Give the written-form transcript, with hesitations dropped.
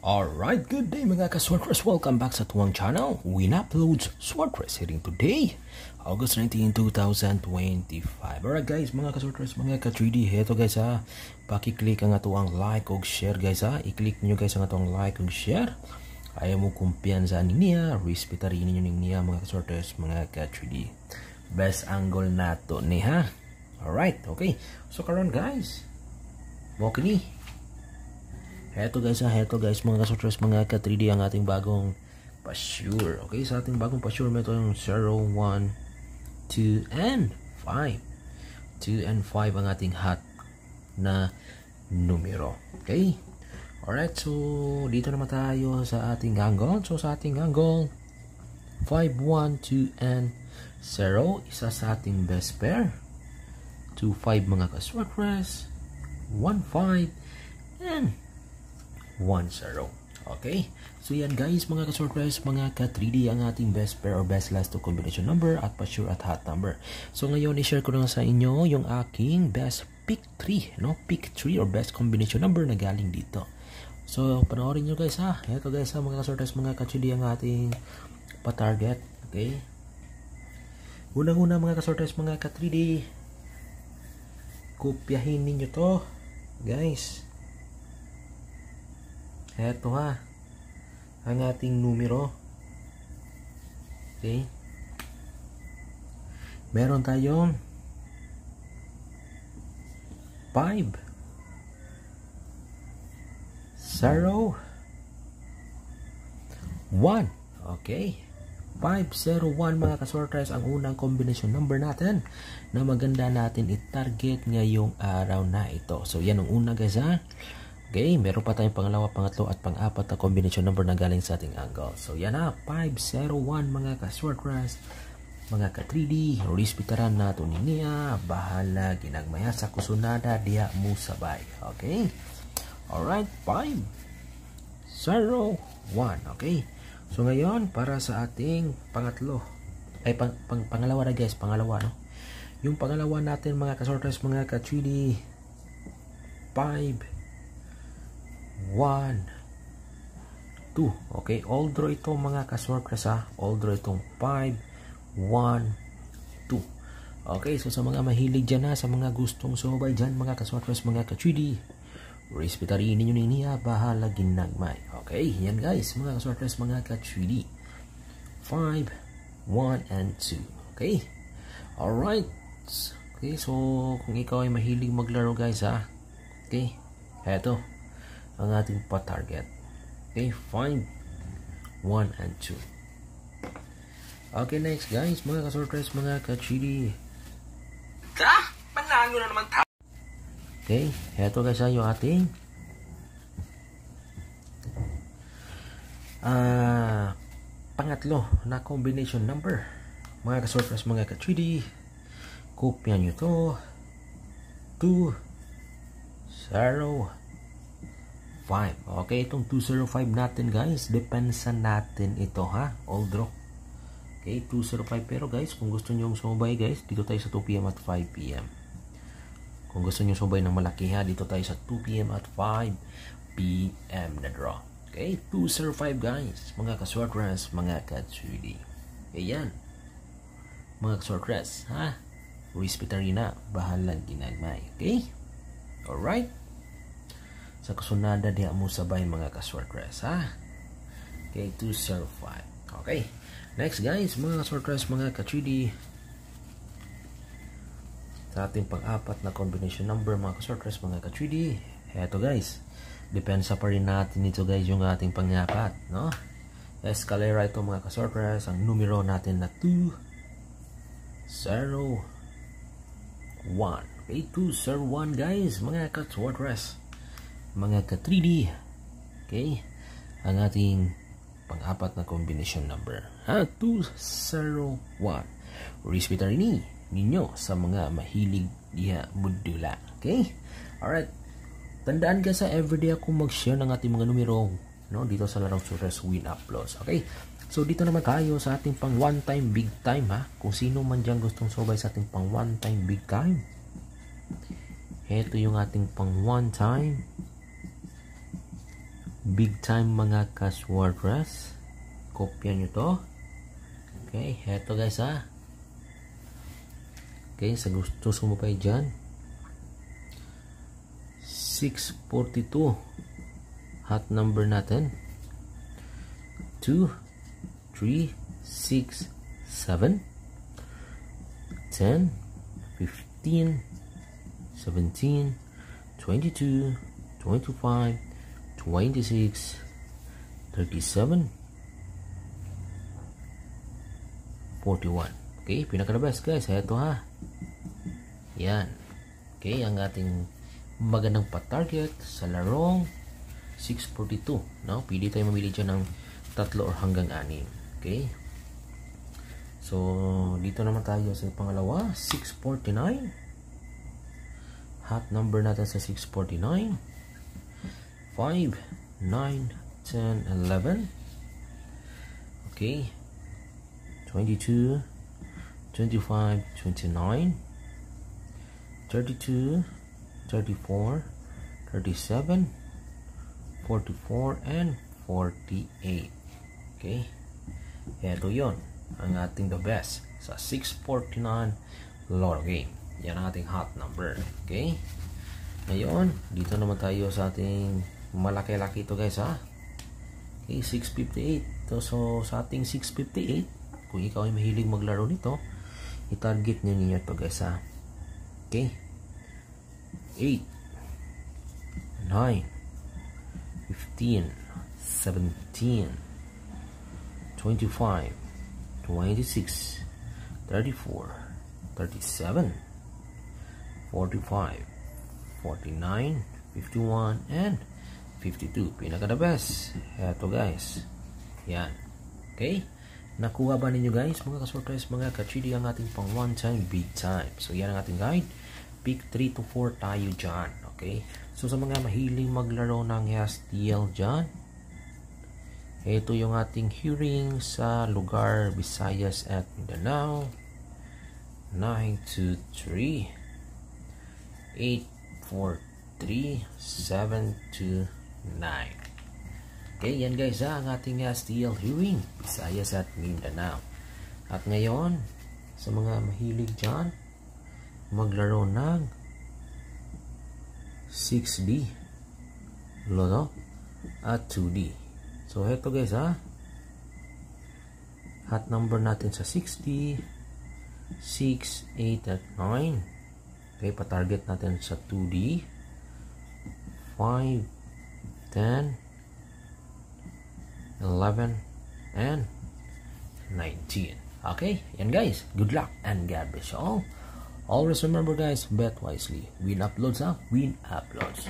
Alright, good day mga ka-Swordcrest. Welcome back sa tuwang channel. Win uploads Swordcrest hitting today, August 19, 2025. Alright guys, mga ka-Swordcrest, mga ka-3D. Heto guys ha, pakiclick ang atuang like o share guys ha. I-click nyo guys ang atuang like o share. Ayaw mo kumpiyansa niya, respetarin ninyo niya mga ka-Swordcrest, mga ka-3D. Best angle nato ni ha. Alright, okay. So karon guys, okay ni. Heto guys, mga ka-Swordcrest, mga ka-3D, ang ating bagong pa-sure. Okay, sa ating bagong pa-sure, may ito yung 0, 1, 2, and 5. 2 and 5 ang ating hot na numero. Okay? Alright, so dito naman tayo sa ating angle. So sa ating angle, 5, 1, 2, and 0. Isa sa ating best pair. 2, 5 mga ka-Swordcrest. 1, 5, and 1-0. Okay? So yan guys, mga ka-Swordcrest, mga ka-3D, ang ating best pair or best last two combination number at pa-sure at hot number. So ngayon, i-share ko na sa inyo yung aking best pick 3, no? Pick 3 or best combination number na galing dito. So, panoorin nyo guys ha. Ito guys ha, mga ka-Swordcrest, mga ka-3D, ang ating pa-target. Okay? Unang-una mga ka-Swordcrest, mga ka-3D, kopyahin ninyo to. Guys, eto ha, ang ating numero. Okay, meron tayong 5, 0, 1. Okay, 501 mga ka-Swordcrest ang unang combination number natin na maganda natin i-target ngayong araw na ito. So yan ang una guys ha. Okay, meron pa tayong pangalawa, pangatlo at pang-apat na combination number na galing sa ating angle. So yan na, 501 mga ka-Swordcrest, mga ka-3D, respetaran nato niya, bahala ginagmaya sa kusunada diya mo sabay. Okay, alright, 501. Okay, so ngayon para sa ating pangatlo, ay pangalawa na guys, pangalawa no. Yung pangalawa natin mga ka-Swordcrest, mga ka-3D, 5, 1, 2. Okay, all draw ito mga ka-Swordcrest ha. All draw itong 5, 1, 2. Okay, so sa mga mahilig dyan ha, sa mga gustong sumabay dyan mga ka-Swordcrest, mga ka-3D, respetarin ninyo niya, bahala ginagmay. Okay, yan guys, mga ka-Swordcrest, mga ka-3D, 5, 1, and 2. Okay, alright. Okay, so kung ikaw ay mahilig maglaro guys ha, okay, eto ang ating pa-target. Okay, 5, 1, and 2. Okay, next guys, mga ka-Swordcrest, mga ka-3D. Manalo na naman tayo. Okay, eto guys yung ating pangatlo na combination number. Mga ka-Swordcrest, mga ka-3D, kopya nyo to. 2, 0, 5. Okay, itong 205 natin guys, depensa natin ito ha, all draw. Okay, 205. Pero guys, kung gusto nyo sumabay guys, dito tayo sa 2 PM at 5 PM. Kung gusto nyo sumabay ng malaki ha, dito tayo sa 2 PM at 5 PM na draw. Okay, 205 guys, mga ka-Swordcrest, mga ka-3D. Ayan, mga ka-Swordcrest ha, respetarin na, bahalang ginagmay. Okay, alright. Sa kasunada diya mo sabay mga ka-Swordcrest ha. Okay, 205. Okay, next guys, mga ka-Swordcrest, mga ka-3D, sa ating pang-apat na combination number mga ka-Swordcrest, mga ka-3D, eto guys, depensa pa rin natin ito guys, yung ating pang-apat no, escalera ito mga ka-Swordcrest, ang numero natin na 2, 0, 1. Okay, 201 guys, mga ka-Swordcrest, mga ka-3D. Okay, ang ating pang-apat na combination number ha, 201. Respetarin ninyo sa mga mahilig diha modula. Okay, alright, tandaan ka sa everyday ako mag-share ng ating mga numero no, dito sa larong Swordcrest Win Uploads. Okay, so dito naman tayo sa ating pang one time big time ha. Kung sino man dyan gustong subay sa ating pang one time big time, Ito yung ating pang one time Big time mga ka-Swartress. Kopya nyo to. Okay, heto guys ha. Okay, sa gusto sumupay dyan. 642. Hot number natin. 2, 3, 6, 7, 10, 15, 17, 22, 25, 26, 37, 41. Okay, pinaka the best guys. Ito ha. Yan. Okay, ang ating magandang pa-target sa larong 642. No? Pili tayo mamili dyan ng 3 or hanggang 6. Okay. So, dito naman tayo sa pangalawa. 649. Hot number natin sa 649. 5, 9, 10, 11. Okay. 22, 25, 29, 32, 34, 37, 44, and 48. Okay. Ito yun. Ang ating the best sa 649 Lotto game. Yan ang ating hot number. Okay. Ngayon, dito naman tayo sa ating malaki-laki ito guys ha. Okay, 658. So, sa ating 658, kung ikaw ay mahilig maglaro nito, i-target nyo ninyo ito guys ha. Okay. 8, 9, 15, 17, 25, 26, 34, 37, 45, 49, 51, and 52. Pinaka the best. Ito guys. Yan. Okay. Nakuha ba ninyo guys, mga ka-Swartress, mga ka-3D, ang ating pang one time, big time. So yan ang ating guide. Pick 3 to 4 tayo dyan. Okay. So sa mga mahiling maglaro ng STL dyan, ito yung ating hearing sa lugar Visayas at Mindanao. 923 843 729. Okay, yan guys ha, ang ating STL hearing Visayas at Mindanao. At ngayon, sa mga mahilig dyan, maglaro ng 6D Lotto at 2D. So, heto guys ha, hot number natin sa 6D, 6, 8, at 9. Okay, pa-target natin sa 2D, 5, 10, 11, and 19. Okay, yan guys. Good luck and God bless you all. Always remember guys, bet wisely. Win uploads ha? Win uploads.